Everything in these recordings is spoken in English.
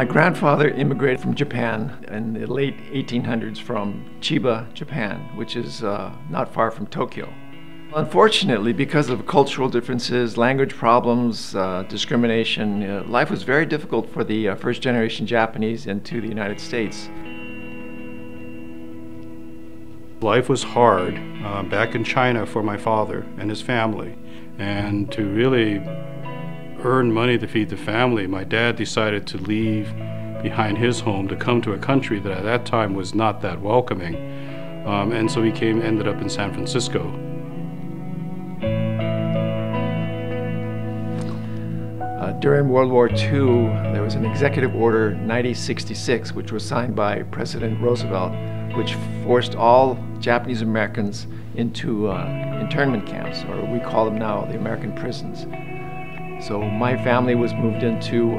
My grandfather immigrated from Japan in the late 1800s from Chiba, Japan, which is not far from Tokyo. Unfortunately, because of cultural differences, language problems, discrimination, life was very difficult for the first generation Japanese into the United States. Life was hard back in China for my father and his family, and to really earn money to feed the family, my dad decided to leave behind his home to come to a country that at that time was not that welcoming, and so he ended up in San Francisco. During World War II, there was an executive order 9066, which was signed by President Roosevelt, which forced all Japanese Americans into internment camps, or we call them now the American prisons. So my family was moved into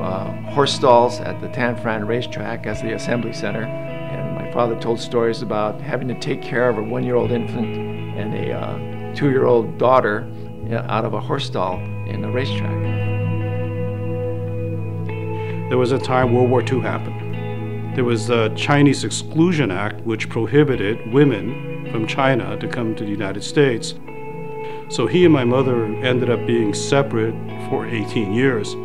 horse stalls at the Tanfran racetrack as the assembly center, and my father told stories about having to take care of a 1-year-old infant and a 2-year-old daughter out of a horse stall in the racetrack. There was a time World War II happened. There was the Chinese Exclusion Act, which prohibited women from China to come to the United States. So he and my mother ended up being separate for 18 years.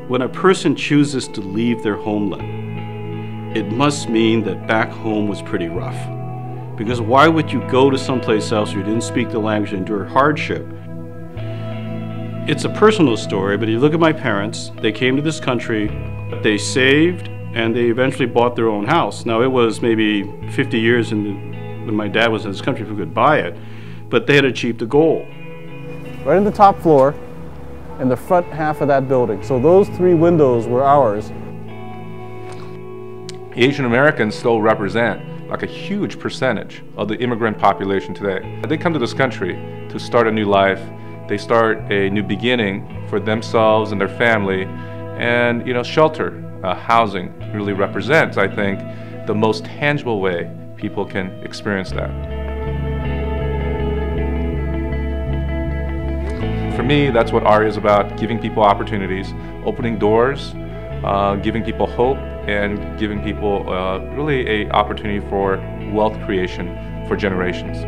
When a person chooses to leave their homeland, it must mean that back home was pretty rough. Because why would you go to someplace else where you didn't speak the language and endure hardship? It's a personal story, but you look at my parents, they came to this country, they saved, and they eventually bought their own house. Now it was maybe 50 years when my dad was in this country if we could buy it, but they had achieved a goal. Right in the top floor, in the front half of that building. So those 3 windows were ours. Asian Americans still represent like a huge percentage of the immigrant population today. They come to this country to start a new life. They start a new beginning for themselves and their family, and shelter, housing really represents, I think, the most tangible way people can experience that. For me, that's what AREAA is about, giving people opportunities, opening doors, giving people hope, and giving people really an opportunity for wealth creation for generations.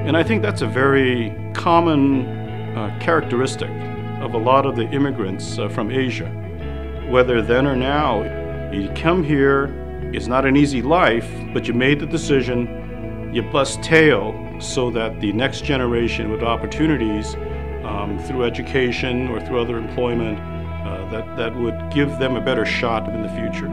And I think that's a very common characteristic of a lot of the immigrants from Asia. Whether then or now, you come here, it's not an easy life, but you made the decision, you bust tail so that the next generation with opportunities through education or through other employment that would give them a better shot in the future.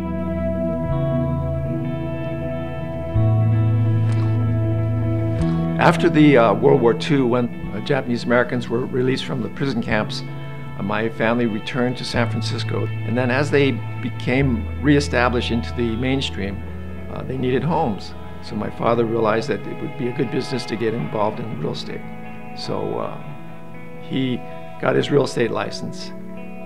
After the World War II, when Japanese Americans were released from the prison camps, my family returned to San Francisco. And then as they became reestablished into the mainstream, they needed homes. So my father realized that it would be a good business to get involved in real estate. So he got his real estate license.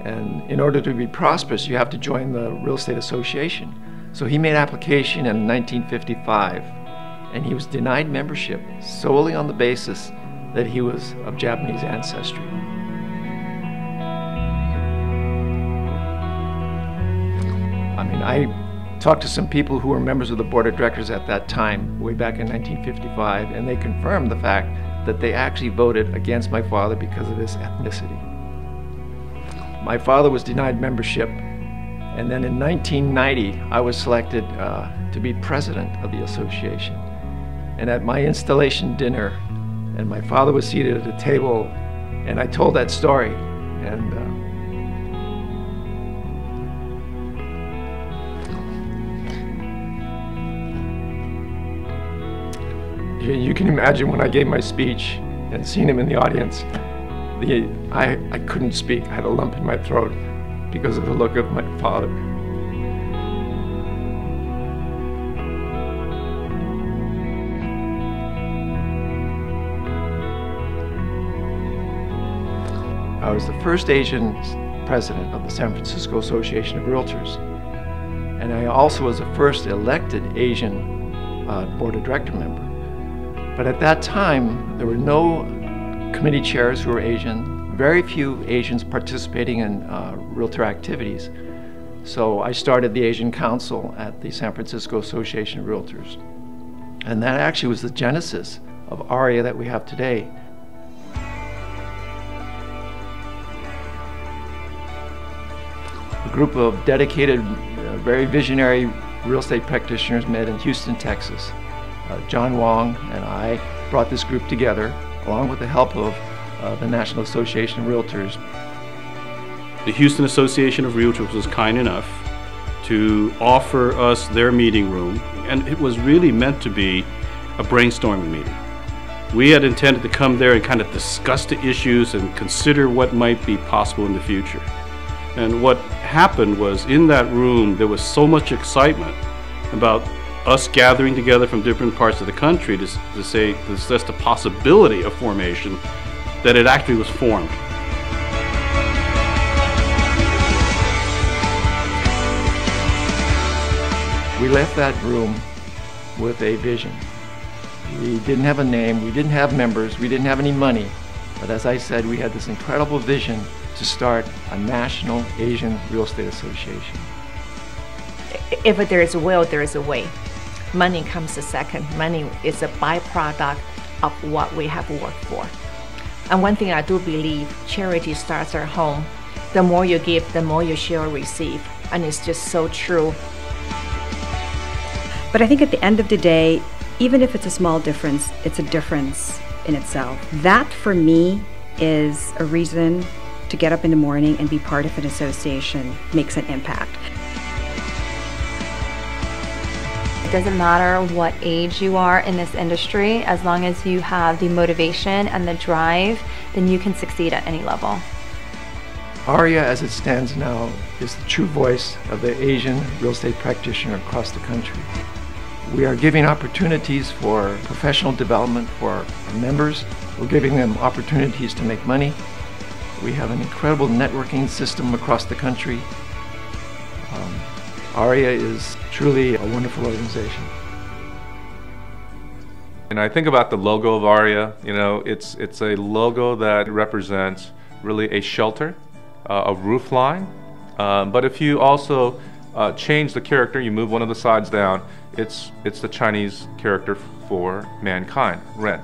And in order to be prosperous, you have to join the Real Estate Association. So he made application in 1955, and he was denied membership solely on the basis that he was of Japanese ancestry. I talked to some people who were members of the board of directors at that time, way back in 1955, and they confirmed the fact that they actually voted against my father because of his ethnicity. My father was denied membership, and then in 1990, I was selected to be president of the association. And at my installation dinner, and my father was seated at a table, and I told that story, and you can imagine when I gave my speech and seen him in the audience, I couldn't speak. I had a lump in my throat because of the look of my father. I was the first Asian president of the San Francisco Association of Realtors, and I also was the first elected Asian board of director member. But at that time, there were no committee chairs who were Asian, very few Asians participating in realtor activities. So I started the Asian Council at the San Francisco Association of Realtors. And that actually was the genesis of AREAA that we have today. A group of dedicated, very visionary real estate practitioners met in Houston, Texas. John Wong and I brought this group together, along with the help of the National Association of Realtors. The Houston Association of Realtors was kind enough to offer us their meeting room, and it was really meant to be a brainstorming meeting. We had intended to come there and kind of discuss the issues and consider what might be possible in the future. And what happened was, in that room, there was so much excitement about us gathering together from different parts of the country to say there's just a possibility of formation, that it actually was formed. We left that room with a vision. We didn't have a name, we didn't have members, we didn't have any money, but as I said, we had this incredible vision to start a national Asian real estate association. If there is a will, there is a way. Money comes a second. Money is a byproduct of what we have worked for. And one thing I do believe, charity starts at home. The more you give, the more you shall receive. And it's just so true. But I think at the end of the day, even if it's a small difference, it's a difference in itself. That, for me, is a reason to get up in the morning and be part of an association, makes an impact. It doesn't matter what age you are in this industry, as long as you have the motivation and the drive, then you can succeed at any level. AREAA, as it stands now, is the true voice of the Asian real estate practitioner across the country. We are giving opportunities for professional development for our members. We're giving them opportunities to make money. We have an incredible networking system across the country. AREAA is truly a wonderful organization. And I think about the logo of AREAA. You know, it's a logo that represents really a shelter, a roof line. But if you also change the character, you move one of the sides down, it's the Chinese character for mankind, Ren.